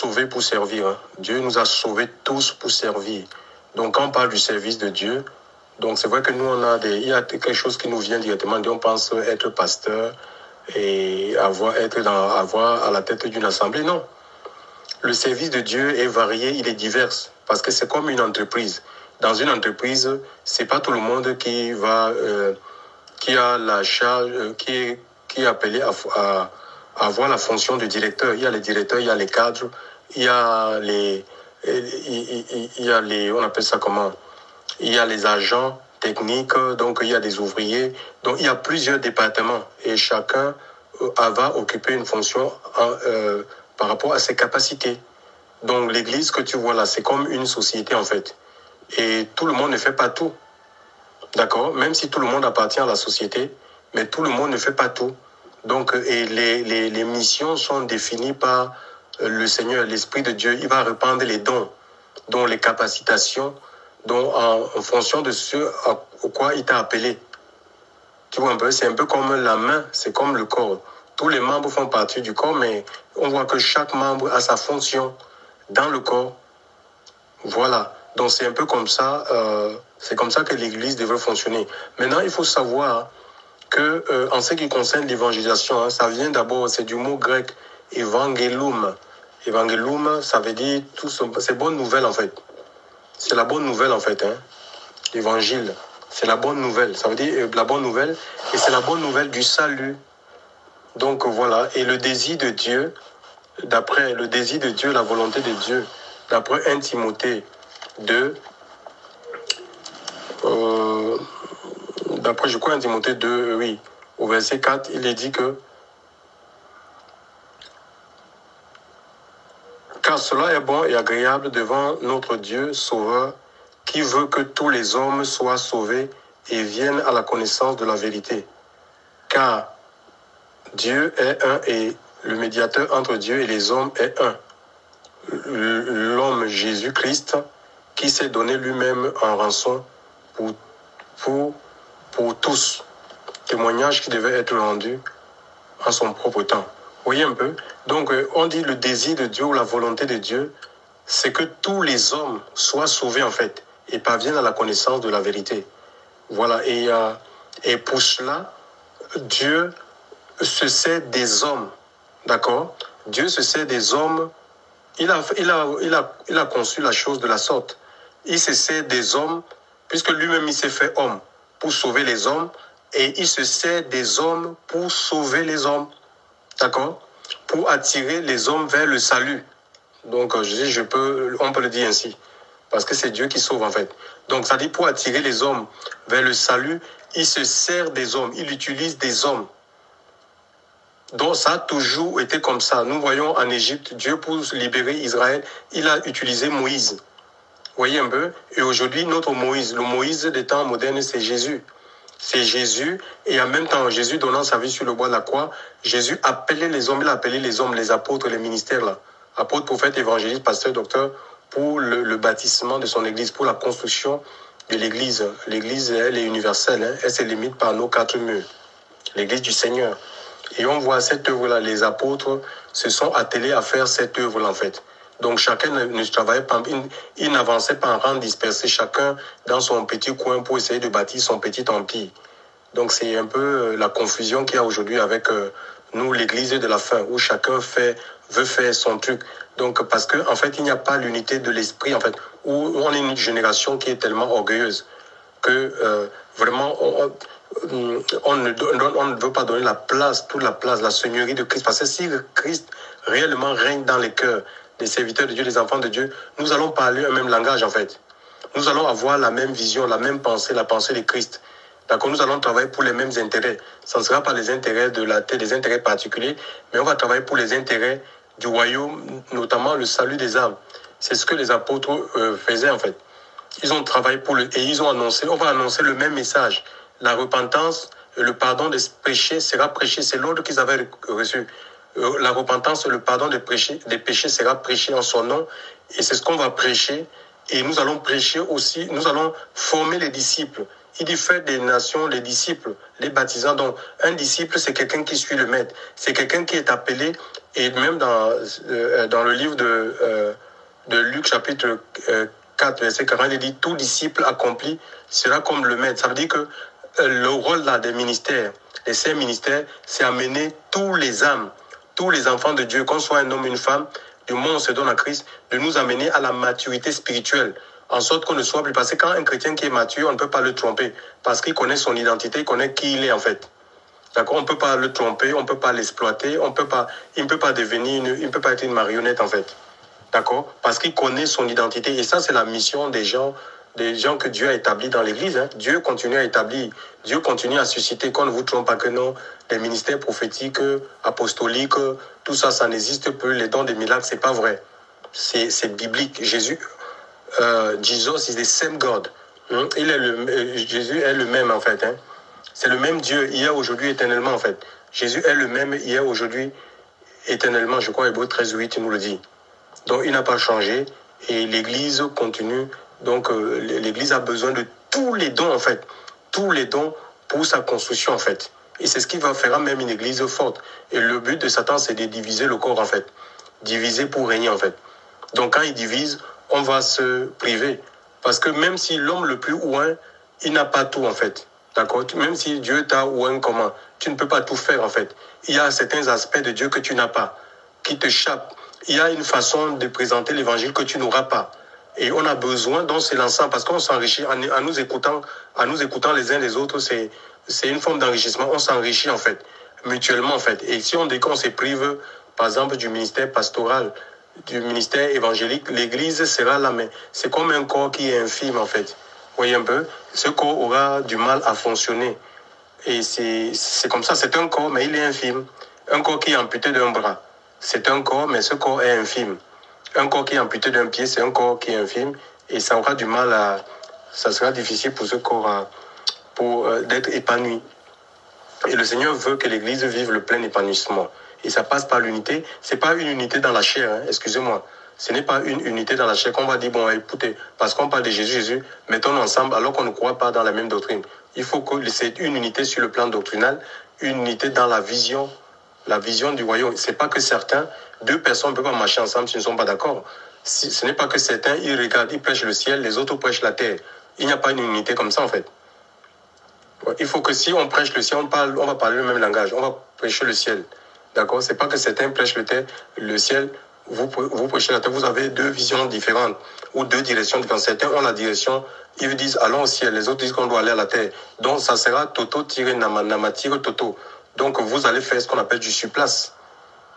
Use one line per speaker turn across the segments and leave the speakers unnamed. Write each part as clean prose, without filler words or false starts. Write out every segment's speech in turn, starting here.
sauvés pour servir. Hein. Dieu nous a sauvés tous pour servir. Donc, quand on parle du service de Dieu, donc c'est vrai que nous, il y a quelque chose qui nous vient directement. On pense être pasteur et avoir à la tête d'une assemblée. Non. Le service de Dieu est varié, il est divers. Parce que c'est comme une entreprise. Dans une entreprise, c'est pas tout le monde qui a la charge, qui est appelé à avoir la fonction de directeur. Il y a les directeurs, il y a les cadres, il y a on appelle ça comment? Il y a les agents techniques, donc il y a des ouvriers. Donc il y a plusieurs départements et chacun va occuper une fonction par rapport à ses capacités. Donc l'église que tu vois là, c'est comme une société en fait. Et tout le monde ne fait pas tout. D'accord? Même si tout le monde appartient à la société, mais tout le monde ne fait pas tout. Donc, et les missions sont définies par le Seigneur, l'Esprit de Dieu. Il va répandre les dons, dont les capacitations, dont en fonction de ce au quoi il t'a appelé. Tu vois un peu, c'est un peu comme la main, c'est comme le corps. Tous les membres font partie du corps, mais on voit que chaque membre a sa fonction dans le corps. Voilà. Donc c'est un peu comme ça, c'est comme ça que l'Église devrait fonctionner. Maintenant, il faut savoir que en ce qui concerne l'évangélisation, ça vient d'abord, c'est du mot grec évangélum. Évangélum, ça veut dire c'est bonne nouvelle en fait. C'est la bonne nouvelle en fait. Hein. L'évangile, c'est la bonne nouvelle. Ça veut dire la bonne nouvelle et c'est la bonne nouvelle du salut. Donc voilà. Et le désir de Dieu, d'après le désir de Dieu, la volonté de Dieu, d'après 1 Timothée 2, d'après je crois 1 Timothée 2, oui, au verset 4, il est dit que car cela est bon et agréable devant notre Dieu Sauveur, qui veut que tous les hommes soient sauvés et viennent à la connaissance de la vérité. Car Dieu est un et le médiateur entre Dieu et les hommes est un. L'homme Jésus-Christ qui s'est donné lui-même en rançon pour tous. Témoignage qui devait être rendu en son propre temps. Vous voyez un peu? Donc, on dit le désir de Dieu ou la volonté de Dieu, c'est que tous les hommes soient sauvés en fait et parviennent à la connaissance de la vérité. Voilà. Et pour cela, Dieu se sert des hommes. D'accord? Dieu se sert des hommes. Il a conçu la chose de la sorte. Il se sert des hommes, puisque lui-même il s'est fait homme pour sauver les hommes, et il se sert des hommes pour sauver les hommes. D'accord? Pour attirer les hommes vers le salut. Donc, on peut le dire ainsi. Parce que c'est Dieu qui sauve en fait. Donc, ça dit pour attirer les hommes vers le salut, il se sert des hommes, il utilise des hommes. Donc, ça a toujours été comme ça. Nous voyons en Égypte, Dieu pour libérer Israël, il a utilisé Moïse. Vous voyez un peu? Et aujourd'hui, notre Moïse, le Moïse des temps modernes, c'est Jésus. C'est Jésus, et en même temps, Jésus donnant sa vie sur le bois de la croix, Jésus appelait les hommes, il a appelé les hommes, les apôtres, les ministères, là. Apôtres, prophètes, évangélistes, pasteurs, docteurs, pour le bâtissement de son église, pour la construction de l'église. L'église, elle est universelle, hein, elle se limite par nos quatre murs. L'église du Seigneur. Et on voit cette œuvre-là, les apôtres se sont attelés à faire cette œuvre-là, en fait. Donc chacun ne travaillait pas, il n'avançait pas en rang dispersé, chacun dans son petit coin pour essayer de bâtir son petit empire. Donc c'est un peu la confusion qu'il y a aujourd'hui avec nous, l'église de la fin, où chacun veut faire son truc. Donc parce que en fait, il n'y a pas l'unité de l'esprit, en fait, où on est une génération qui est tellement orgueilleuse que vraiment on ne veut pas donner toute la place, la seigneurie de Christ. Parce que si Christ réellement règne dans les cœurs des serviteurs de Dieu, des enfants de Dieu, nous allons parler un même langage en fait. Nous allons avoir la même vision, la même pensée, la pensée de Christ. D'accord, nous allons travailler pour les mêmes intérêts. Ce ne sera pas les intérêts de la terre, des intérêts particuliers, mais on va travailler pour les intérêts du royaume, notamment le salut des âmes. C'est ce que les apôtres faisaient en fait. Ils ont travaillé et ils ont annoncé, on va annoncer le même message. La repentance, le pardon des péchés sera prêché, c'est l'ordre qu'ils avaient reçu. La repentance, le pardon des péchés sera prêché en son nom. Et c'est ce qu'on va prêcher. Et nous allons prêcher aussi, nous allons former les disciples. Il dit faites des nations les disciples, les baptisants. Donc, un disciple, c'est quelqu'un qui suit le maître. C'est quelqu'un qui est appelé, et même dans le livre de Luc, chapitre 4, verset 40, il dit tout disciple accompli sera comme le maître. Ça veut dire que le rôle là des ministères, les 5 ministères, c'est amener tous les âmes, tous les enfants de Dieu, qu'on soit un homme, une femme, du monde se donne à Christ, de nous amener à la maturité spirituelle, en sorte qu'on ne soit plus... Parce que quand un chrétien qui est mature, on ne peut pas le tromper, parce qu'il connaît son identité, il connaît qui il est en fait. D'accord, on ne peut pas le tromper, on ne peut pas l'exploiter, il ne peut pas il ne peut pas être une marionnette en fait. D'accord, parce qu'il connaît son identité. Et ça, c'est la mission des gens que Dieu a établis dans l'Église. Hein. Dieu continue à établir, Dieu continue à susciter, qu'on ne vous trompe pas que non, les ministères prophétiques, apostoliques, tout ça, ça n'existe plus. Les dons des miracles, c'est pas vrai. C'est biblique. Jesus is the same God. Jésus est le même en fait. Hein. C'est le même Dieu hier, aujourd'hui, éternellement en fait. Jésus est le même hier, aujourd'hui, éternellement. Je crois Hébreux 13:8 nous le dit. Donc il n'a pas changé et l'Église continue. Donc l'Église a besoin de tous les dons en fait. Tous les dons pour sa construction en fait. Et c'est ce qui va faire même une Église forte. Et le but de Satan, c'est de diviser le corps en fait. Diviser pour régner en fait. Donc quand il divise, on va se priver. Parce que même si l'homme le plus ouin, il n'a pas tout en fait. D'accord? Même si Dieu t'a ouin comment, tu ne peux pas tout faire en fait. Il y a certains aspects de Dieu que tu n'as pas, qui t'échappent. Il y a une façon de présenter l'évangile que tu n'auras pas. Et on a besoin, donc c'est l'ensemble, parce qu'on s'enrichit en nous écoutant les uns les autres, c'est une forme d'enrichissement. On s'enrichit en fait, mutuellement en fait. Et si on dit qu'on se prive, par exemple, du ministère pastoral, du ministère évangélique, l'Église sera là, mais c'est comme un corps qui est infime en fait. Vous voyez un peu, ce corps aura du mal à fonctionner. Et c'est comme ça, c'est un corps, mais il est infime. Un corps qui est amputé d'un bras, c'est un corps, mais ce corps est infime. Un corps qui est amputé d'un pied, c'est un corps qui est infime. Et ça aura du mal à... Ça sera difficile pour ce corps d'être épanoui. Et le Seigneur veut que l'Église vive le plein épanouissement. Et ça passe par l'unité. Ce n'est pas une unité dans la chair, hein, excusez-moi. Ce n'est pas une unité dans la chair qu'on va dire, bon, écoutez, parce qu'on parle de Jésus, mettons-nous ensemble alors qu'on ne croit pas dans la même doctrine. Il faut que c'est une unité sur le plan doctrinal, une unité dans la vision du royaume. Ce n'est pas que certains, 2 personnes ne peuvent pas marcher ensemble s'ils ne sont pas d'accord. Ce n'est pas que certains, ils regardent, ils prêchent le ciel, les autres prêchent la terre. Il n'y a pas une unité comme ça en fait. Il faut que si on prêche le ciel, on va parler le même langage, on va prêcher le ciel. D'accord? C'est pas que certains prêchent le ciel, vous prêchez la terre, vous avez 2 visions différentes ou 2 directions différentes. Certains ont la direction, ils disent allons au ciel, les autres disent qu'on doit aller à la terre. Donc ça sera toto tiré nama, nama tiré toto. Donc vous allez faire ce qu'on appelle du surplace.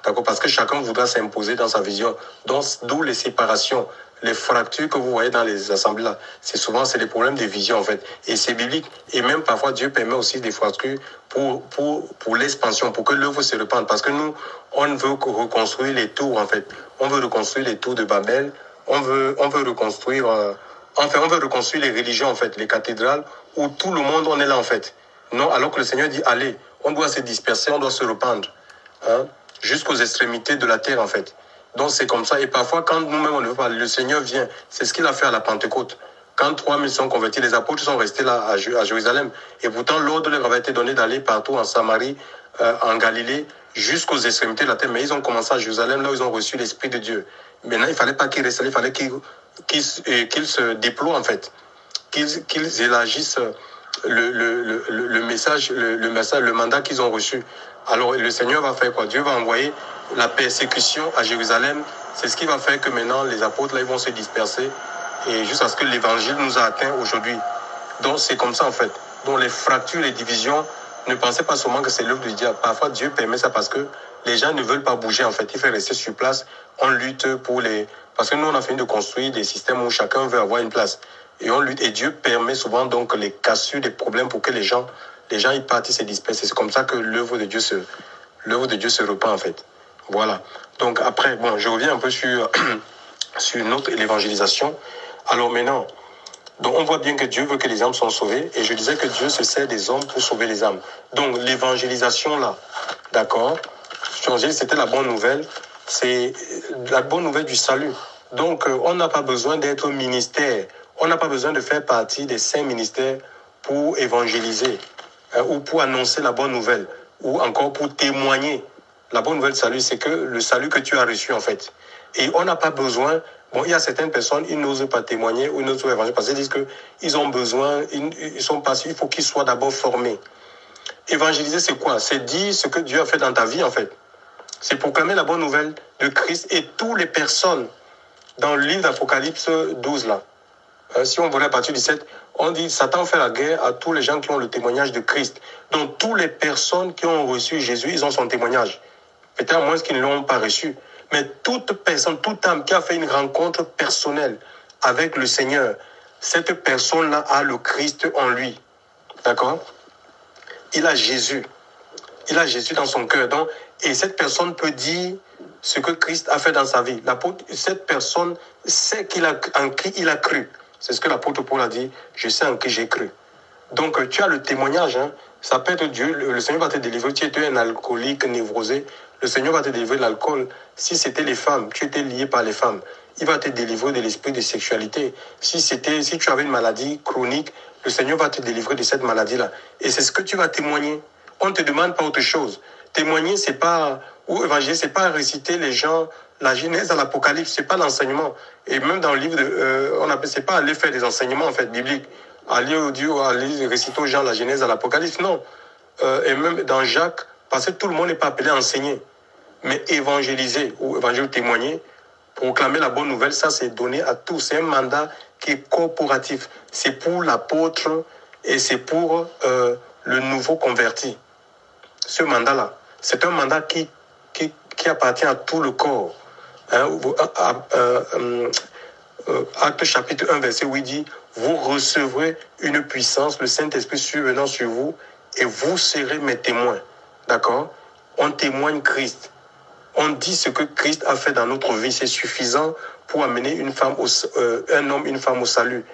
D'accord? Parce que chacun voudra s'imposer dans sa vision. Donc d'où les séparations, les fractures que vous voyez dans les assemblées là. C'est des problèmes de vision en fait. Et c'est biblique. Et même parfois Dieu permet aussi des fractures pour l'expansion, pour que l'œuvre se répande. Parce que nous, on veut reconstruire les tours en fait. On veut reconstruire les tours de Babel. On veut reconstruire... on veut reconstruire les religions en fait, les cathédrales, où tout le monde on est là en fait. Non, alors que le Seigneur dit allez, on doit se disperser, on doit se répandre. Hein, jusqu'aux extrémités de la terre en fait. Donc c'est comme ça. Et parfois quand nous-mêmes on ne veut pas, le Seigneur vient. C'est ce qu'il a fait à la Pentecôte. Quand 3000 sont convertis, les apôtres sont restés là à Jérusalem. Et pourtant l'ordre leur avait été donné d'aller partout en Samarie, en Galilée, jusqu'aux extrémités de la terre. Mais ils ont commencé à Jérusalem, là où ils ont reçu l'Esprit de Dieu. Maintenant il ne fallait pas qu'ils restent là, il fallait qu'ils se déploient en fait. Qu'ils élargissent le message, le mandat qu'ils ont reçu. Alors le Seigneur va faire quoi? Dieu va envoyer la persécution à Jérusalem. C'est ce qui va faire que maintenant les apôtres là, ils vont se disperser et jusqu'à ce que l'évangile nous a atteints aujourd'hui. Donc c'est comme ça en fait. Donc les fractures, les divisions, ne pensez pas seulement que c'est l'œuvre du diable. Parfois Dieu permet ça parce que les gens ne veulent pas bouger en fait. Il fait rester sur place. On lutte pour les... Parce que nous on a fini de construire des systèmes où chacun veut avoir une place. Et on lutte. Et Dieu permet souvent donc les cassures, des problèmes pour que les gens ils partent, ils se dispersent. C'est comme ça que l'œuvre de Dieu se repart en fait. Voilà. Donc après, bon, je reviens un peu sur l'évangélisation. Alors maintenant, donc on voit bien que Dieu veut que les âmes soient sauvées. Et je disais que Dieu se sert des hommes pour sauver les âmes. Donc l'évangélisation là, d'accord, c'était la bonne nouvelle. C'est la bonne nouvelle du salut. Donc on n'a pas besoin d'être ministère. On n'a pas besoin de faire partie des 5 ministères pour évangéliser, ou pour annoncer la bonne nouvelle, ou encore pour témoigner. La bonne nouvelle salut, c'est que le salut que tu as reçu en fait. Et on n'a pas besoin, bon, il y a certaines personnes, ils n'osent pas témoigner ou ils n'osent pas évangéliser parce qu'ils disent qu'ils ont besoin, ils sont passés, il faut qu'ils soient d'abord formés. Évangéliser, c'est quoi? C'est dire ce que Dieu a fait dans ta vie en fait. C'est proclamer la bonne nouvelle de Christ et toutes les personnes dans le livre d'Apocalypse 12 là. Si on voulait à partir du 7, on dit Satan fait la guerre à tous les gens qui ont le témoignage de Christ. Donc, toutes les personnes qui ont reçu Jésus, ils ont son témoignage. Peut-être à moins qu'ils ne l'ont pas reçu. Mais toute personne, toute âme qui a fait une rencontre personnelle avec le Seigneur, cette personne-là a le Christ en lui. D'accord? Il a Jésus. Il a Jésus dans son cœur. Donc, et cette personne peut dire ce que Christ a fait dans sa vie. Cette personne sait en qui il a cru. C'est ce que l'apôtre Paul a dit. Je sais en qui j'ai cru. Donc, tu as le témoignage. Hein. Ça peut être Dieu. Le Seigneur va te délivrer. Tu étais un alcoolique névrosé. Le Seigneur va te délivrer de l'alcool. Si c'était les femmes, tu étais lié par les femmes. Il va te délivrer de l'esprit de sexualité. Si tu avais une maladie chronique, le Seigneur va te délivrer de cette maladie-là. Et c'est ce que tu vas témoigner. On ne te demande pas autre chose. Témoigner, c'est pas, ou évangéliser, c'est pas réciter les gens, la Genèse à l'Apocalypse, c'est pas l'enseignement. Et même dans le livre, c'est pas aller faire des enseignements, en fait, bibliques. Aller réciter aux gens la Genèse à l'Apocalypse, non. Et même dans Jacques, parce que tout le monde n'est pas appelé à enseigner. Mais évangéliser, ou évangéliser, témoigner, proclamer la bonne nouvelle, ça, c'est donné à tous. C'est un mandat qui est corporatif. C'est pour l'apôtre et c'est pour le nouveau converti. Ce mandat-là, c'est un mandat qui appartient à tout le corps. Acte chapitre 1, verset 8 dit « Vous recevrez une puissance, le Saint-Esprit survenant sur vous, et vous serez mes témoins. » D'accord? On témoigne Christ. On dit ce que Christ a fait dans notre vie. C'est suffisant pour amener un homme, une femme au salut.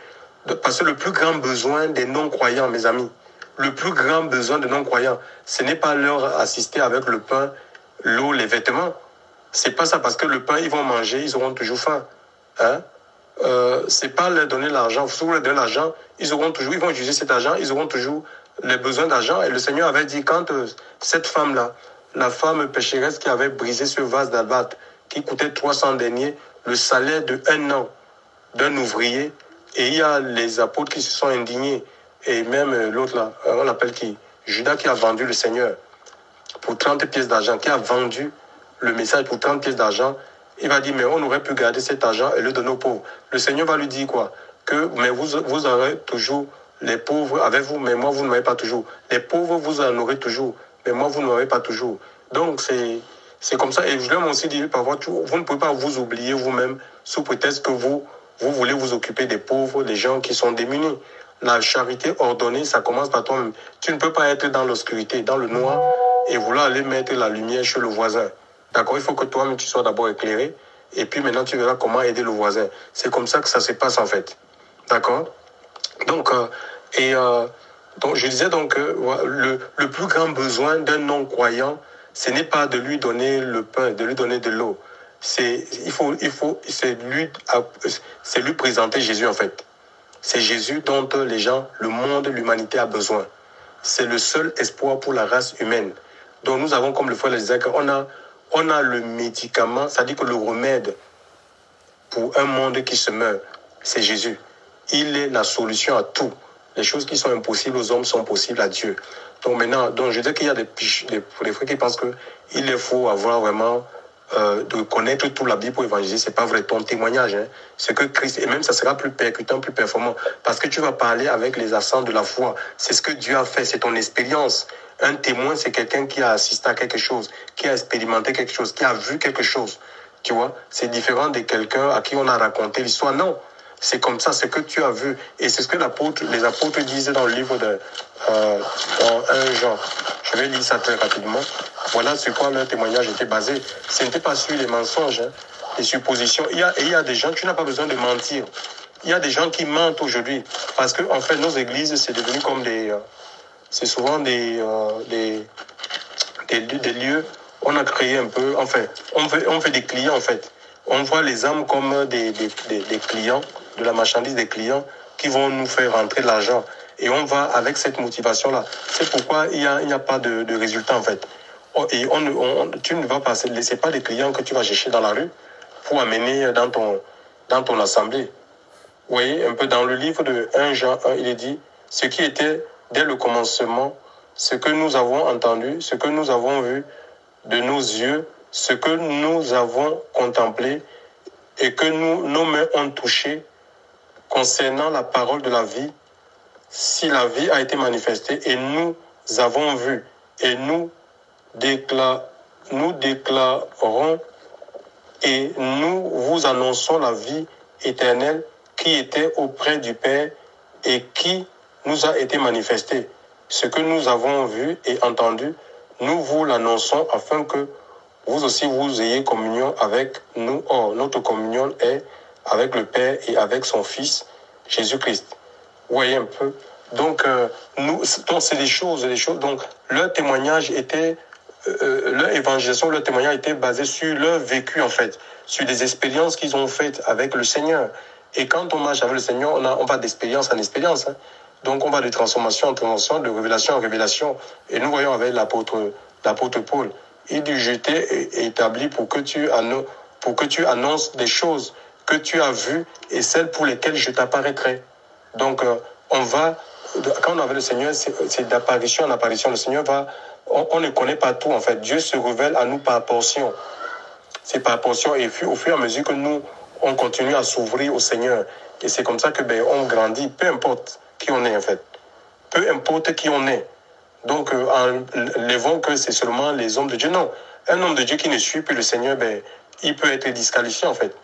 Parce que le plus grand besoin des non-croyants, mes amis, le plus grand besoin des non-croyants, ce n'est pas leur assister avec le pain, l'eau, les vêtements. C'est pas ça, parce que le pain, ils vont manger, ils auront toujours faim. Hein? C'est pas leur donner l'argent. Si vous leur donnez l'argent, ils vont utiliser cet argent, ils auront toujours les besoins d'argent. Et le Seigneur avait dit, quand cette femme-là, la femme pécheresse qui avait brisé ce vase d'albâtre, qui coûtait 300 deniers, le salaire de 1 an d'un ouvrier, et il y a les apôtres qui se sont indignés. Et même l'autre là, on l'appelle qui? Judas, qui a vendu le Seigneur pour 30 pièces d'argent, qui a vendu le message pour 30 pièces d'argent. Il va dire, mais on aurait pu garder cet argent et le donner aux pauvres. Le Seigneur va lui dire quoi? Mais vous aurez toujours les pauvres avec vous, mais moi, vous n'aurez pas toujours. Les pauvres, vous en aurez toujours, mais moi, vous n'aurez pas toujours. Donc, c'est comme ça. Et je leur ai aussi dit, parfois, vous ne pouvez pas vous oublier vous-même sous prétexte que vous voulez vous occuper des pauvres, des gens qui sont démunis. La charité ordonnée, ça commence par toi-même. Tu ne peux pas être dans l'obscurité, dans le noir, et vouloir aller mettre la lumière chez le voisin. D'accord? Il faut que toi-même, tu sois d'abord éclairé, et puis maintenant, tu verras comment aider le voisin. C'est comme ça que ça se passe, en fait. D'accord? Donc, donc je disais donc que le plus grand besoin d'un non-croyant, ce n'est pas de lui donner le pain, de lui donner de l'eau. C'est lui présenter Jésus, en fait. C'est Jésus dont les gens, le monde, l'humanité a besoin. C'est le seul espoir pour la race humaine. Donc nous avons, comme le frère le disait, on a le médicament, c'est-à-dire que le remède pour un monde qui se meurt, c'est Jésus. Il est la solution à tout. Les choses qui sont impossibles aux hommes sont possibles à Dieu. Donc maintenant, je dis qu'il y a des frères qui pensent qu'il faut avoir vraiment de connaître toute la Bible pour évangéliser. C'est pas vrai. Ton témoignage, hein, c'est que Christ, et même ça sera plus percutant, plus performant, parce que tu vas parler avec les accents de la foi. C'est ce que Dieu a fait, c'est ton expérience. Un témoin, c'est quelqu'un qui a assisté à quelque chose, qui a expérimenté quelque chose, qui a vu quelque chose. Tu vois, c'est différent de quelqu'un à qui on a raconté l'histoire. Non, c'est comme ça, c'est que tu as vu. Et c'est ce que les apôtres disaient dans le livre dans 1 Jean. Je vais lire ça très rapidement. Voilà sur quoi leur témoignage était basé. Ce n'était pas sur les mensonges, hein, les suppositions. Il y a des gens, tu n'as pas besoin de mentir. Il y a des gens qui mentent aujourd'hui. Parce que, en fait, nos églises, c'est devenu comme c'est souvent des lieux. On a créé un peu, enfin, on fait des clients, en fait. On voit les âmes comme des clients, de la marchandise des clients qui vont nous faire rentrer de l'argent. Et on va avec cette motivation-là. C'est pourquoi il n'y a pas de résultat, en fait. Et tu ne vas pas, c'est pas des clients que tu vas chercher dans la rue pour amener dans ton assemblée. Vous voyez, un peu dans le livre de 1 Jean 1, il est dit, ce qui était dès le commencement, ce que nous avons entendu, ce que nous avons vu de nos yeux, ce que nous avons contemplé et que nos mains ont touché concernant la parole de la vie, si la vie a été manifestée et nous avons vu et nous déclarons et nous vous annonçons la vie éternelle qui était auprès du Père et qui nous a été manifestée. Ce que nous avons vu et entendu, nous vous l'annonçons afin que vous aussi vous ayez communion avec nous. Or, notre communion est avec le Père et avec son Fils, Jésus-Christ. Vous voyez un peu. Donc, c'est des choses. Donc, leur témoignage était, leur évangélisation, leur témoignage était basé sur leur vécu, en fait, sur des expériences qu'ils ont faites avec le Seigneur. Et quand on marche avec le Seigneur, on va d'expérience en expérience. Hein. Donc, on va de transformation en transformation, de révélation en révélation. Et nous voyons avec l'apôtre Paul, il dit, je t'ai établi pour que tu annonces des choses que tu as vues et celles pour lesquelles je t'apparaîtrai. Donc, quand on est avec le Seigneur, c'est d'apparition en apparition. Le Seigneur on ne connaît pas tout, en fait. Dieu se révèle à nous par portion. C'est par portion. Et au fur et à mesure que nous, on continue à s'ouvrir au Seigneur. Et c'est comme ça que on grandit, peu importe qui on est, en fait. Peu importe qui on est. Donc, enlevons que c'est seulement les hommes de Dieu. Non. Un homme de Dieu qui ne suit plus le Seigneur, il peut être disqualifié, en fait.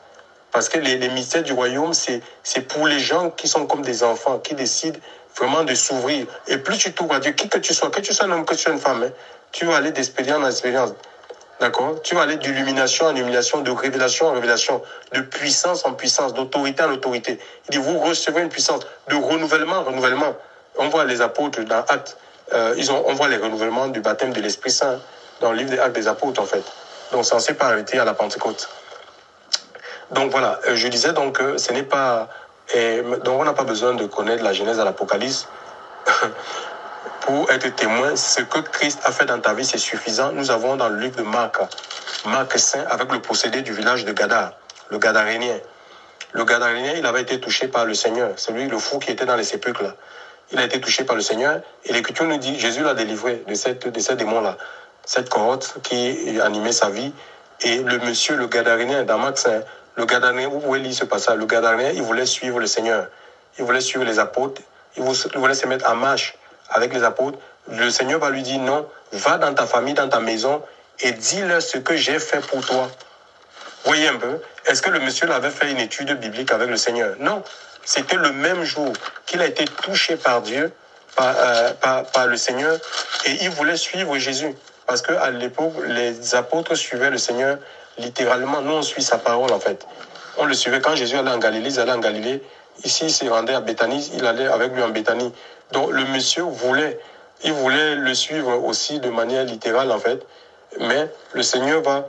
Parce que les mystères du royaume, c'est pour les gens qui sont comme des enfants, qui décident vraiment de s'ouvrir. Et plus tu t'ouvres à Dieu, qui que tu sois un homme, que tu sois une femme, tu vas aller d'expérience en expérience. D'accord? Tu vas aller d'illumination en illumination, de révélation en révélation, de puissance en puissance, d'autorité en autorité. Il dit, vous recevez une puissance, de renouvellement en renouvellement. On voit les apôtres dans Actes, on voit les renouvellements du baptême de l'Esprit Saint dans le livre des Actes des apôtres, en fait. Donc, ça ne s'est pas arrêté à la Pentecôte. Donc, voilà, je disais donc que ce n'est pas... donc, on n'a pas besoin de connaître la Genèse à l'Apocalypse pour être témoin. Ce que Christ a fait dans ta vie, c'est suffisant. Nous avons dans le livre de Marc 5, avec le procédé du village de Gadar, le Gadarénien. Le Gadarénien, il avait été touché par le Seigneur. C'est lui, le fou qui était dans les sépulcres, là. Il a été touché par le Seigneur. Et l'Écriture nous dit, Jésus l'a délivré de ces démons-là, cette cohorte qui animait sa vie. Et le monsieur, le Gadarénien, dans Marc 5, le Gadarénien, vous pouvez lire ce passage, le Gadarénien, il voulait suivre le Seigneur. Il voulait suivre les apôtres. Il voulait se mettre en marche avec les apôtres. Le Seigneur va lui dire, non, va dans ta famille, dans ta maison, et dis-leur ce que j'ai fait pour toi. Voyez un peu, est-ce que le monsieur avait fait une étude biblique avec le Seigneur? Non, c'était le même jour qu'il a été touché par Dieu, par le Seigneur, et il voulait suivre Jésus. Parce qu'à l'époque, les apôtres suivaient le Seigneur littéralement. Nous, on suit sa parole, en fait. On le suivait quand Jésus allait en Galilée, ils allaient en Galilée. Ici, il se rendait à Béthanie, il allait avec lui en Béthanie. Donc, le monsieur voulait le suivre aussi de manière littérale, en fait. Mais le Seigneur va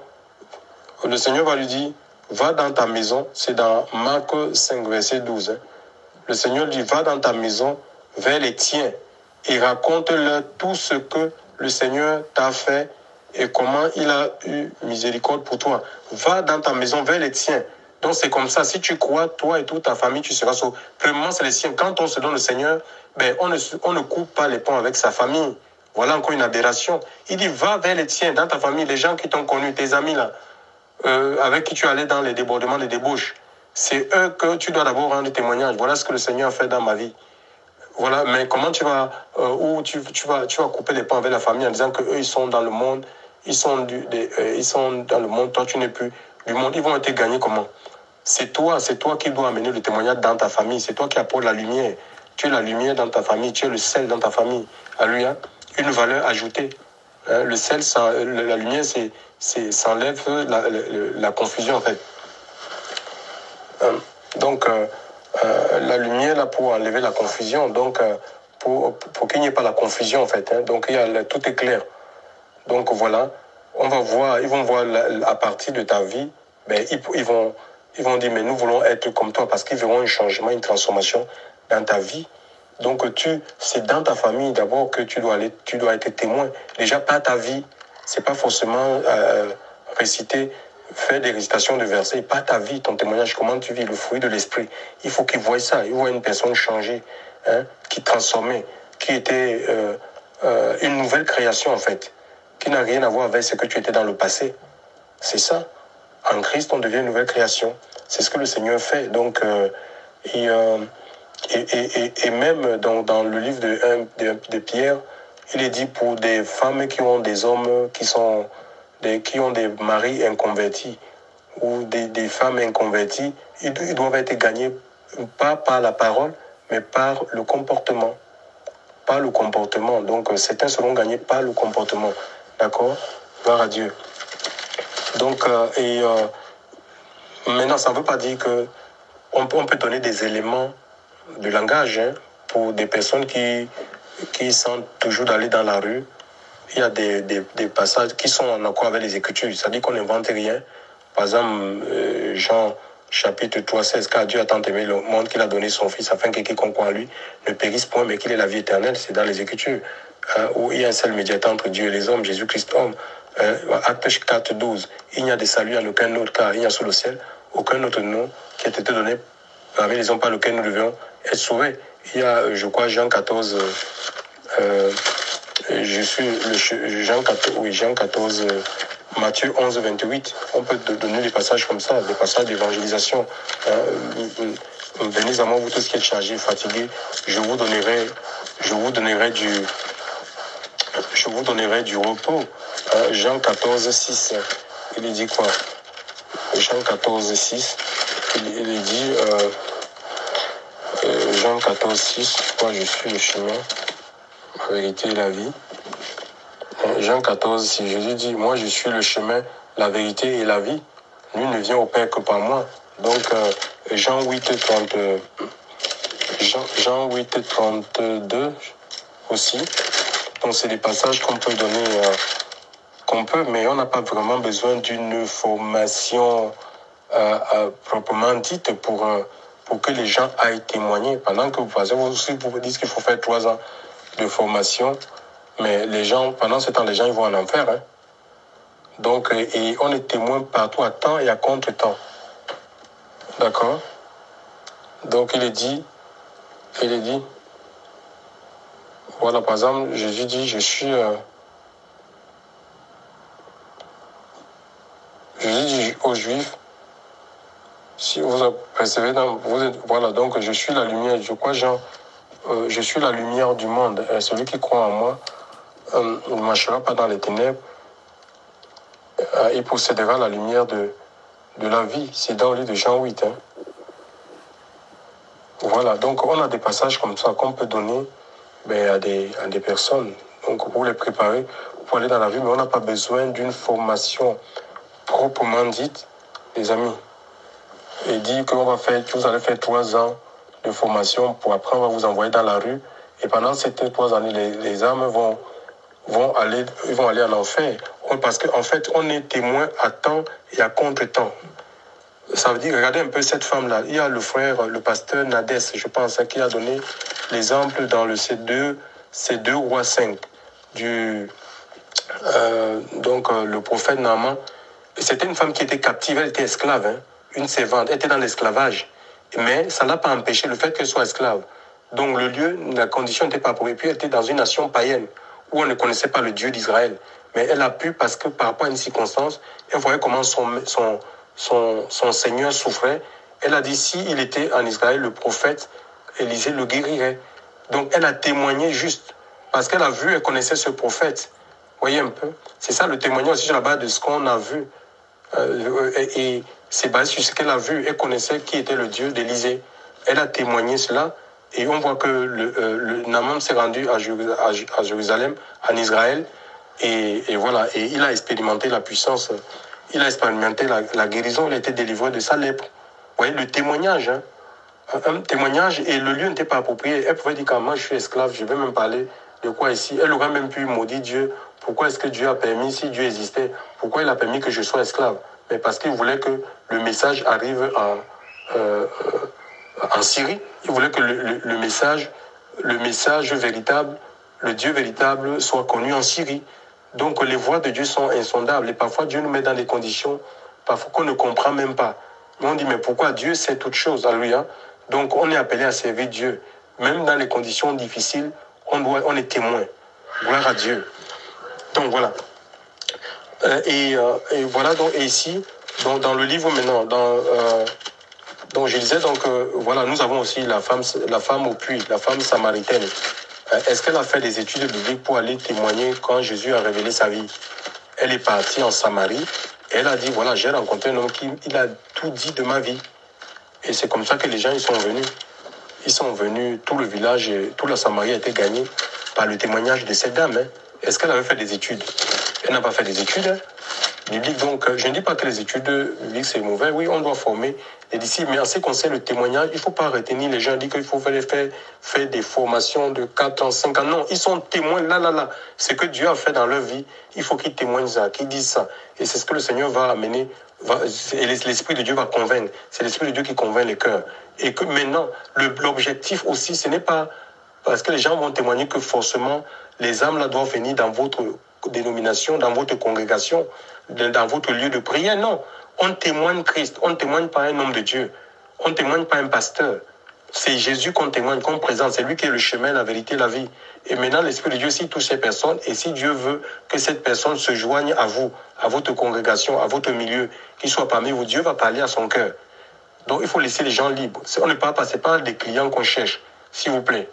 lui dire, va dans ta maison. C'est dans Marc 5, verset 12. Hein. Le Seigneur dit, va dans ta maison vers les tiens et raconte-leur tout ce que le Seigneur t'a fait et comment il a eu miséricorde pour toi. Va dans ta maison vers les tiens. Donc c'est comme ça, si tu crois, toi et toute ta famille, tu seras sauvé. Premièrement, c'est les siens. Quand on se donne le Seigneur, on ne coupe pas les ponts avec sa famille. Voilà encore une aberration. Il dit, va vers les tiens, dans ta famille, les gens qui t'ont connu, tes amis là, avec qui tu allais dans les débordements, les débauches. C'est eux que tu dois d'abord rendre témoignage. Voilà ce que le Seigneur a fait dans ma vie. Voilà, mais comment tu vas, tu vas couper les ponts avec la famille en disant qu'eux, ils sont dans le monde, ils sont dans le monde, toi, tu n'es plus du monde. Ils vont être gagnés comment? C'est toi qui dois amener le témoignage dans ta famille. C'est toi qui apportes la lumière. Tu es la lumière dans ta famille, tu es le sel dans ta famille. Alléluia. Une valeur ajoutée. Le sel, la lumière, ça enlève la confusion, en fait. Donc, la lumière, là, pour enlever la confusion, donc, pour qu'il n'y ait pas la confusion, en fait. Hein. Donc, tout est clair. Donc, voilà. Ils vont voir à partir de ta vie, ils vont dire, mais nous voulons être comme toi, parce qu'ils verront un changement, une transformation dans ta vie. Donc c'est dans ta famille d'abord que tu dois être témoin. Déjà, pas ta vie. C'est pas forcément faire des récitations de versets. Pas ta vie, ton témoignage, comment tu vis, le fruit de l'esprit. Il faut qu'ils voient ça. Ils voient une personne changée, qui transformait, qui était une nouvelle création en fait, qui n'a rien à voir avec ce que tu étais dans le passé. C'est ça. En Christ, on devient une nouvelle création. C'est ce que le Seigneur fait. Donc, et même dans le livre de Pierre, il est dit pour des femmes qui ont des hommes qui ont des maris inconvertis ou des femmes inconverties, ils doivent être gagnés pas par la parole, mais par le comportement. Par le comportement. Donc, certains seront gagnés par le comportement. D'accord? Gloire à Dieu. Donc, maintenant, ça ne veut pas dire qu'on peut donner des éléments de langage pour des personnes qui sentent toujours d'aller dans la rue. Il y a des passages qui sont en accord avec les Écritures. Ça dit qu'on n'invente rien. Par exemple, Jean chapitre 3, 16, car Dieu a tant aimé le monde qu'il a donné son Fils afin que quiconque croit en lui ne périsse point, mais qu'il ait la vie éternelle. C'est dans les Écritures. Où il y a un seul médiateur entre Dieu et les hommes, Jésus-Christ homme. Acte 4, 12. Il n'y a de salut à aucun autre, car il n'y a sous le ciel aucun autre nom qui a été donné parmi les hommes par lequel nous devions être sauvés. Il y a, je crois, Jean 14, Jean 14, Matthieu 11, 28. On peut donner des passages comme ça, des passages d'évangélisation. Venez à moi, vous tous qui êtes chargés, fatigués, je vous donnerai du repos. Jean 14, 6. Il dit quoi? Jean 14, 6. Il dit, Jean 14, 6, moi je suis le chemin, la vérité et la vie. Jean 14, 6, Jésus dit, moi je suis le chemin, la vérité et la vie. Nul ne vient au Père que par moi. Donc, Jean 8, 32 aussi. Donc, c'est des passages qu'on peut donner, mais on n'a pas vraiment besoin d'une formation proprement dite pour que les gens aillent témoigner. Pendant que vous dites qu'il faut faire 3 ans de formation, mais les gens, pendant ce temps, les gens ils vont en enfer. Donc, et on est témoin partout à temps et à contre-temps. D'accord? Donc, il est dit, voilà, par exemple, Jésus dit, je suis aux Juifs, si vous percevez voilà, donc je suis la lumière, je crois, Jean, je suis la lumière du monde. Celui qui croit en moi ne marchera pas dans les ténèbres, il possédera la lumière de la vie. C'est dans le livre de Jean 8. Voilà, donc on a des passages comme ça qu'on peut donner à des personnes, donc pour les préparer, pour aller dans la vie, mais on n'a pas besoin d'une formation proprement dite, les amis. Et dit que vous allez faire 3 ans de formation pour après on va vous envoyer dans la rue. Et pendant ces 3 années, les âmes vont aller en enfer. Parce qu'en fait, on est témoin à temps et à contre-temps. Ça veut dire, regardez un peu cette femme-là. Il y a le frère, le pasteur Nadès, je pense, qui a donné l'exemple dans le C2 Rois 5 le prophète Naaman. C'était une femme qui était captive, elle était esclave, une servante, elle était dans l'esclavage. Mais ça ne l'a pas empêché le fait qu'elle soit esclave. Donc le lieu, la condition n'était pas pour elle. Puis elle était dans une nation païenne où on ne connaissait pas le Dieu d'Israël. Mais elle a pu, parce que par rapport à une circonstance, elle voyait comment son Seigneur souffrait. Elle a dit, s'il était en Israël, le prophète Élisée le guérirait. Donc elle a témoigné juste, parce qu'elle a vu, elle connaissait ce prophète. Vous voyez un peu? C'est ça le témoignage aussi sur la base de ce qu'on a vu. Et c'est basé sur ce qu'elle a vu. Elle connaissait qui était le Dieu d'Élisée. Elle a témoigné cela. Et on voit que le Naaman s'est rendu à Jérusalem, en Israël. Et voilà, et il a expérimenté la puissance. Il a expérimenté la guérison. Il a été délivré de sa lèpre. Vous voyez, le témoignage. Un témoignage, et le lieu n'était pas approprié. Elle pouvait dire quand moi je suis esclave, je vais même parler de quoi ici. Elle aurait même pu maudire Dieu. Pourquoi est-ce que Dieu a permis, si Dieu existait, pourquoi il a permis que je sois esclave? Mais parce qu'il voulait que le message arrive en Syrie. Il voulait que le message le message véritable, le Dieu véritable soit connu en Syrie. Donc les voies de Dieu sont insondables et parfois Dieu nous met dans des conditions parfois qu'on ne comprend même pas. Mais on dit mais pourquoi Dieu sait toutes choses, alléluia. Donc on est appelé à servir Dieu. Même dans les conditions difficiles, on est témoin. Gloire à Dieu. Donc voilà. Et voilà, donc, et ici, dans le livre maintenant, donc je disais, donc voilà, nous avons aussi la femme au puits, la femme samaritaine. Est-ce qu'elle a fait des études bibliques pour aller témoigner quand Jésus a révélé sa vie? Elle est partie en Samarie et elle a dit, voilà, j'ai rencontré un homme il a tout dit de ma vie. Et c'est comme ça que les gens ils sont venus. Ils sont venus, tout le village, toute la Samarie a été gagnée par le témoignage de cette dame. Hein. Est-ce qu'elle avait fait des études? Elle n'a pas fait des études hein, bibliques. Donc, je ne dis pas que les études bibliques, c'est mauvais. Oui, on doit former les disciples. Mais en ce qui concerne le témoignage, il ne faut pas retenir les gens, dire qu'il faut faire des formations de 4 ans, 5 ans. Non, ils sont témoins là. Ce que Dieu a fait dans leur vie, il faut qu'ils témoignent ça, qu'ils disent ça. Et c'est ce que le Seigneur va amener. Et l'Esprit de Dieu va convaincre. C'est l'Esprit de Dieu qui convainc les cœurs. Et que maintenant, l'objectif aussi, ce n'est pas parce que les gens vont témoigner que forcément, les âmes là doivent venir dans votre dénomination, dans votre congrégation, dans votre lieu de prière. Non, on témoigne Christ, on ne témoigne pas un homme de Dieu, on ne témoigne pas un pasteur. C'est Jésus qu'on témoigne, qu'on présente, c'est lui qui est le chemin, la vérité, la vie. Et maintenant, l'Esprit de Dieu, s'il touche ces personnes, et si Dieu veut que cette personne se joigne à vous, à votre congrégation, à votre milieu, qu'il soit parmi vous, Dieu va parler à son cœur. Donc, il faut laisser les gens libres. On ne parle pas, ce n'est pas des clients qu'on cherche, s'il vous plaît.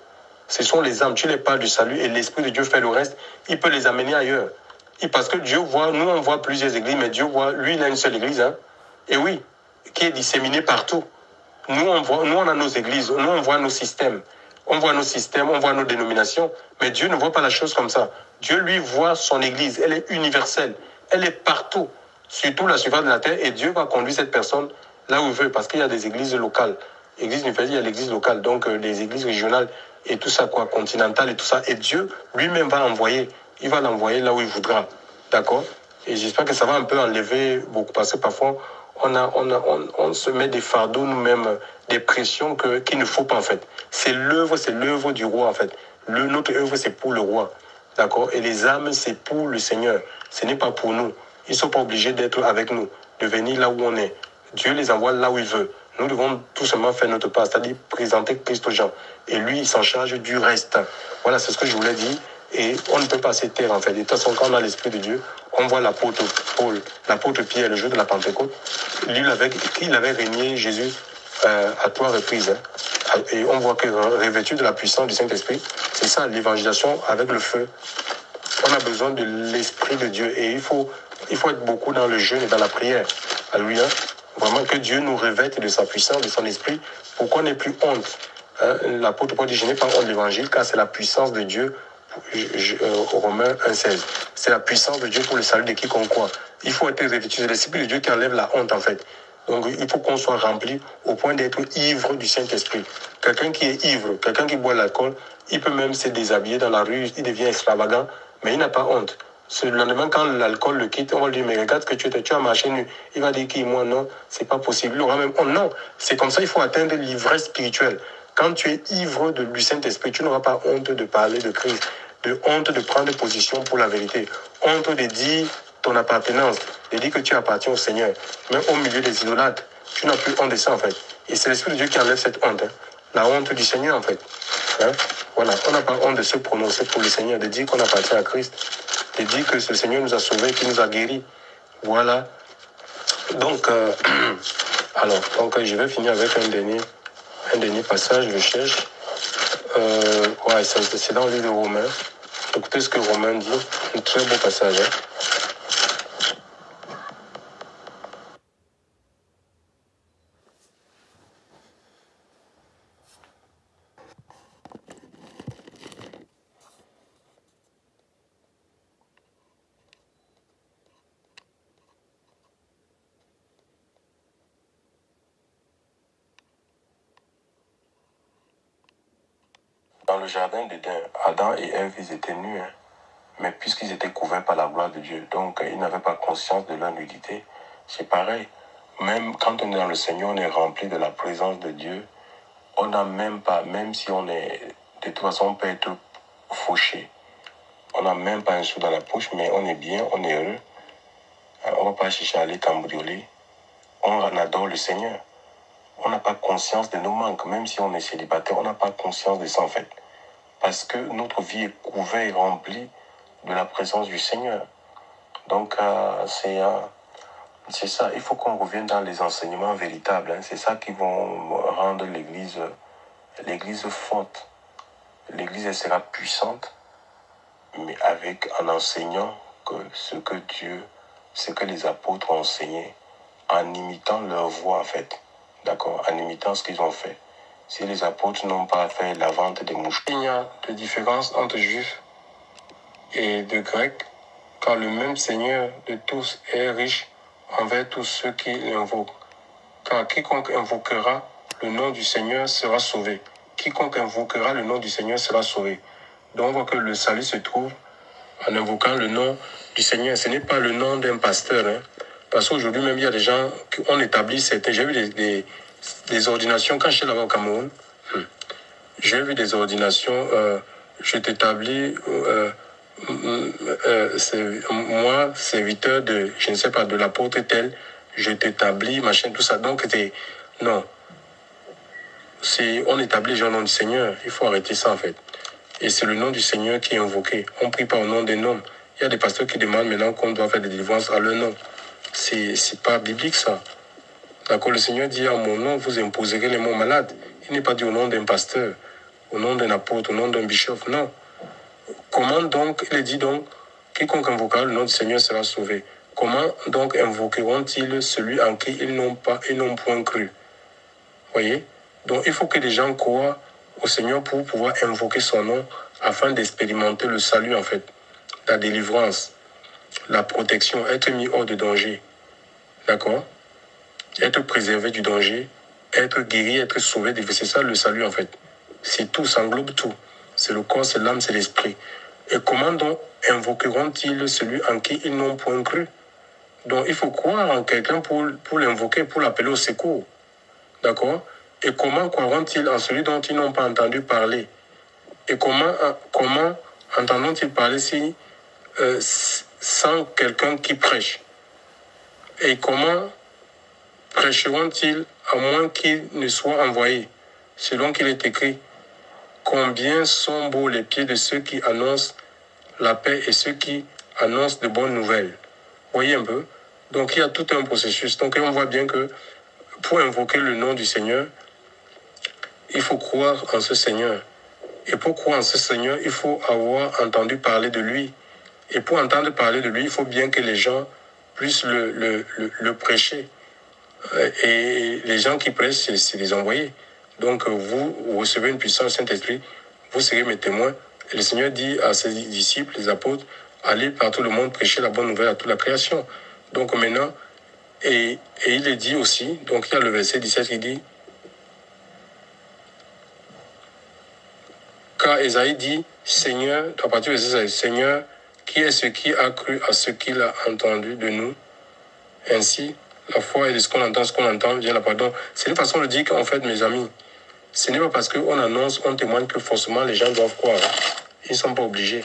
Ce sont les âmes, tu les parles du salut et l'Esprit de Dieu fait le reste. Il peut les amener ailleurs. Et parce que Dieu voit, nous on voit plusieurs églises, mais Dieu voit, lui il a une seule église. Hein, et oui, qui est disséminée partout. Nous on a nos églises, nous on voit nos systèmes. On voit nos systèmes, on voit nos dénominations. Mais Dieu ne voit pas la chose comme ça. Dieu lui voit son église, elle est universelle. Elle est partout, sur toute la surface de la terre. Et Dieu va conduire cette personne là où il veut. Parce qu'il y a des églises locales. L'église universelle, il y a l'église locale. Donc les églises régionales et tout ça, quoi, continental et tout ça. Et Dieu lui-même va l'envoyer. Il va l'envoyer là où il voudra. D'accord? Et j'espère que ça va un peu enlever beaucoup. Parce que parfois, on se met des fardeaux nous-mêmes, des pressions qu'il ne faut pas en fait. C'est l'œuvre du roi en fait. Notre œuvre, c'est pour le roi. D'accord? Et les âmes, c'est pour le Seigneur. Ce n'est pas pour nous. Ils ne sont pas obligés d'être avec nous, de venir là où on est. Dieu les envoie là où il veut. Nous devons tout simplement faire notre part, c'est-à-dire présenter Christ aux gens. Et lui, il s'en charge du reste. Voilà, c'est ce que je voulais dire. Et on ne peut pas se taire, en fait. De toute façon, quand on a l'Esprit de Dieu, on voit l'apôtre Paul, l'apôtre Pierre, le jour de la Pentecôte. Lui, il avait régné Jésus à 3 reprises. Hein. Et on voit que revêtu de la puissance du Saint-Esprit, c'est ça, l'évangélisation avec le feu. On a besoin de l'Esprit de Dieu. Et il faut être beaucoup dans le jeûne et dans la prière. Alléluia. Vraiment que Dieu nous revête de sa puissance, de son esprit, pour qu'on n'ait plus honte. Hein? L'apôtre Paul dit, je n'ai pas honte de l'évangile, car c'est la puissance de Dieu, Romains 1,16. C'est la puissance de Dieu pour le salut de quiconque croit. Il faut être revêtu de l'esprit de Dieu qui enlève la honte, en fait. Donc, il faut qu'on soit rempli au point d'être ivre du Saint-Esprit. Quelqu'un qui est ivre, quelqu'un qui boit l'alcool, il peut même se déshabiller dans la rue, il devient extravagant, mais il n'a pas honte. Le lendemain, quand l'alcool le quitte, on va lui dire, mais regarde que tu as marché nu. Il va dire, moi, non, c'est pas possible. Il aura même, oh non, c'est comme ça, il faut atteindre l'ivresse spirituelle. Quand tu es ivre du Saint-Esprit, tu n'auras pas honte de parler de Christ, de honte de prendre position pour la vérité, honte de dire ton appartenance, de dire que tu appartiens au Seigneur. Même au milieu des idolâtres, tu n'as plus honte de ça, en fait. Et c'est l'Esprit de Dieu qui enlève cette honte, hein. La honte du Seigneur, en fait. Hein? Voilà, on n'a pas honte de se prononcer pour le Seigneur, de dire qu'on appartient à Christ, de dire que ce Seigneur nous a sauvés, qu'il nous a guéris. Voilà. Donc, je vais finir avec un dernier passage, je cherche. C'est dans le livre de Romains. Écoutez ce que Romain dit. Un très beau passage. Hein. Dans le jardin d'Éden, Adam et Ève, ils étaient nus, hein, mais puisqu'ils étaient couverts par la gloire de Dieu, donc ils n'avaient pas conscience de leur nudité. C'est pareil, même quand on est dans le Seigneur, on est rempli de la présence de Dieu. On n'a même pas, même si on est de toute façon, on peut être fauché. On n'a même pas un sou dans la poche, mais on est bien, on est heureux. On ne va pas chercher à aller cambrioler. On adore le Seigneur. On n'a pas conscience de nos manques. Même si on est célibataire, on n'a pas conscience de ça en fait. Parce que notre vie est couverte et remplie de la présence du Seigneur. Donc, c'est ça. Il faut qu'on revienne dans les enseignements véritables. Hein. C'est ça qui vont rendre l'Église forte. L'Église, elle sera puissante, mais avec en enseignant ce que les apôtres ont enseigné, en imitant leur voie en fait. D'accord? En imitant ce qu'ils ont fait. Si les apôtres n'ont pas fait la vente des mouches. Il y a de différence entre juifs et de grecs, car le même Seigneur de tous est riche envers tous ceux qui l'invoquent. Car quiconque invoquera le nom du Seigneur sera sauvé. Quiconque invoquera le nom du Seigneur sera sauvé. Donc on voit que le salut se trouve en invoquant le nom du Seigneur. Ce n'est pas le nom d'un pasteur. Hein. Parce qu'aujourd'hui même, il y a des gens qui ont établi certains... J'ai vu des ordinations, quand j'étais là-bas au Cameroun, j'ai vu des ordinations, je t'établis... moi, serviteur de, je ne sais pas, de l'apôtre tel, je t'établis, machin, tout ça. Donc, non. On établit le nom du Seigneur. Il faut arrêter ça, en fait. Et c'est le nom du Seigneur qui est invoqué. On ne prie pas au nom des noms. Il y a des pasteurs qui demandent maintenant qu'on doit faire des délivrances à leur nom. C'est pas biblique, ça. D'accord, le Seigneur dit, à mon nom, vous imposerez les mots malades. Il n'est pas dit au nom d'un pasteur, au nom d'un apôtre, au nom d'un bishop, non. Comment donc, il est dit donc, quiconque invoquera le nom du Seigneur sera sauvé. Comment donc invoqueront-ils celui en qui ils n'ont point cru? Voyez? Donc il faut que les gens croient au Seigneur pour pouvoir invoquer son nom afin d'expérimenter le salut en fait, la délivrance, la protection, être mis hors de danger. D'accord? Être préservé du danger, être guéri, être sauvé, c'est ça le salut en fait. C'est tout, ça englobe tout. C'est le corps, c'est l'âme, c'est l'esprit. Et comment donc invoqueront-ils celui en qui ils n'ont point cru? Donc il faut croire en quelqu'un pour l'invoquer, pour l'appeler au secours. D'accord? Et comment croiront-ils en celui dont ils n'ont pas entendu parler? Et comment entendront-ils parler sans quelqu'un qui prêche? Et comment prêcheront-ils à moins qu'ils ne soient envoyés? Selon qu'il est écrit, combien sont beaux les pieds de ceux qui annoncent la paix et ceux qui annoncent de bonnes nouvelles. Voyez un peu? Donc il y a tout un processus. Donc on voit bien que pour invoquer le nom du Seigneur, il faut croire en ce Seigneur. Et pour croire en ce Seigneur, il faut avoir entendu parler de lui. Et pour entendre parler de lui, il faut bien que les gens puissent le prêcher. Et les gens qui prêchent, c'est des envoyés. Donc vous recevez une puissance Saint-Esprit, vous serez mes témoins. Et le Seigneur dit à ses disciples, les apôtres, allez par tout le monde prêcher la bonne nouvelle à toute la création. Donc maintenant, et il est dit aussi, donc il y a le verset 17 qui dit, car Ésaïe dit, Seigneur, à partir de verset Seigneur, qui est ce qui a cru à ce qu'il a entendu de nous? Ainsi, la foi est de ce qu'on entend, vient la pardon. C'est une façon de dire qu'en fait, mes amis, ce n'est pas parce qu'on annonce, on témoigne que forcément les gens doivent croire. Ils ne sont pas obligés.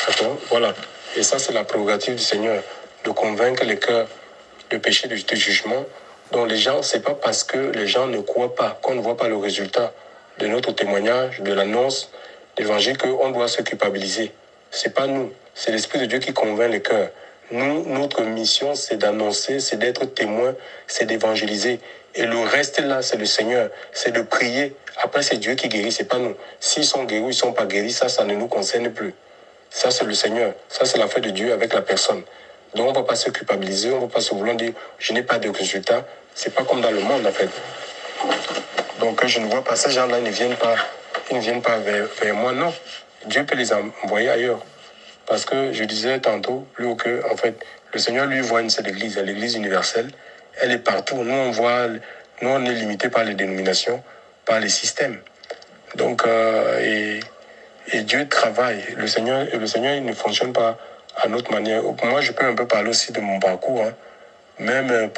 D'accord? Voilà. Et ça, c'est la prérogative du Seigneur, de convaincre les cœurs de péché, de jugement. Donc les gens, ce n'est pas parce que les gens ne croient pas, qu'on ne voit pas le résultat de notre témoignage, de l'annonce d'évangile, qu'on doit se culpabiliser. Ce n'est pas nous. C'est l'Esprit de Dieu qui convainc les cœurs. Nous, notre mission, c'est d'annoncer, c'est d'être témoin, c'est d'évangéliser. Et le reste là, c'est le Seigneur. C'est de prier. Après, c'est Dieu qui guérit, c'est pas nous. S'ils sont guéris ou ils sont pas guéris, ça ne nous concerne plus. Ça, c'est le Seigneur. Ça, c'est l'affaire de Dieu avec la personne. Donc, on ne va pas se culpabiliser, on ne va pas se vouloir dire, je n'ai pas de résultat. C'est pas comme dans le monde, en fait. Donc, je ne vois pas ces gens-là, ils ne viennent pas vers moi, non. Dieu peut les envoyer ailleurs. Parce que je disais tantôt, plus haut que, en fait, le Seigneur, lui, voit une seule église, l'église universelle. Elle est partout. Nous, on est limité par les dénominations, par les systèmes. Donc, et Dieu travaille. Le Seigneur, il ne fonctionne pas à notre manière. Moi, je peux un peu parler aussi de mon parcours. Hein. Même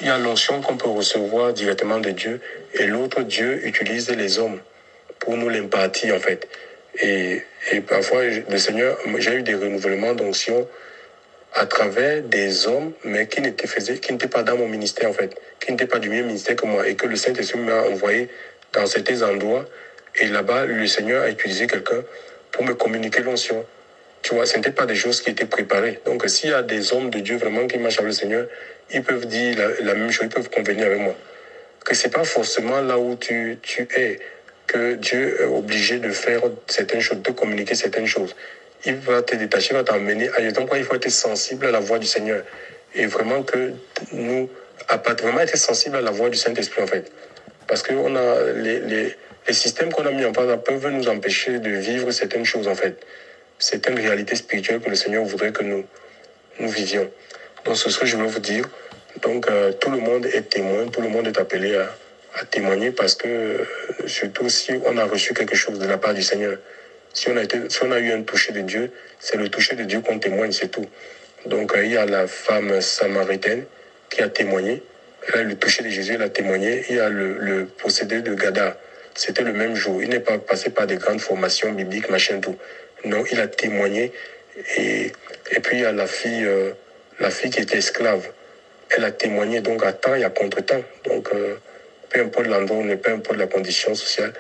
il y a l'onction qu'on peut recevoir directement de Dieu. Et l'autre, Dieu utilise les hommes pour nous l'impartir, en fait. Et parfois, le Seigneur, j'ai eu des renouvellements d'onction à travers des hommes, mais qui n'étaient pas dans mon ministère, en fait, qui n'étaient pas du même ministère que moi, et que le Saint-Esprit m'a envoyé dans certains endroits. Et là-bas, le Seigneur a utilisé quelqu'un pour me communiquer l'onction. Tu vois, ce n'étaient pas des choses qui étaient préparées. Donc, s'il y a des hommes de Dieu vraiment qui marchent avec le Seigneur, ils peuvent dire la même chose, ils peuvent convenir avec moi. Que ce n'est pas forcément là où tu es que Dieu est obligé de faire certaines choses, de communiquer certaines choses. Il va te détacher, il va t'emmener ailleurs. Donc, il faut être sensible à la voix du Seigneur. Et vraiment que nous, vraiment être sensible à la voix du Saint-Esprit, en fait. Parce que on a les systèmes qu'on a mis en place peuvent nous empêcher de vivre certaines choses, en fait. Certaines réalités spirituelles que le Seigneur voudrait que nous vivions. Donc, c'est ce que je veux vous dire. Donc, tout le monde est témoin, tout le monde est appelé à témoigner parce que, surtout si on a reçu quelque chose de la part du Seigneur, si on a eu un toucher de Dieu, c'est le toucher de Dieu qu'on témoigne, c'est tout. Donc, il y a la femme samaritaine qui a témoigné. Elle a le toucher de Jésus, elle a témoigné. Il y a le possédé de Gadar. C'était le même jour. Il n'est pas passé par des grandes formations bibliques, machin, tout. Non, il a témoigné. Et puis, il y a la fille qui était esclave. Elle a témoigné. Donc, à temps et à contre-temps. Donc, peu importe l'endroit, peu importe la condition sociale,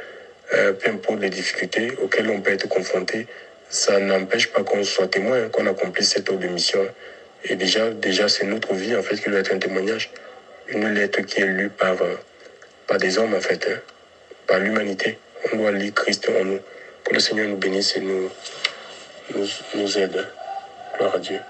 peu importe les difficultés auxquelles on peut être confronté, ça n'empêche pas qu'on soit témoin, qu'on accomplisse cette ordre de mission. Et déjà c'est notre vie, en fait, qui doit être un témoignage. Une lettre qui est lue par des hommes, en fait, hein, par l'humanité. On doit lire Christ en nous. Que le Seigneur nous bénisse et nous aide. Gloire à Dieu.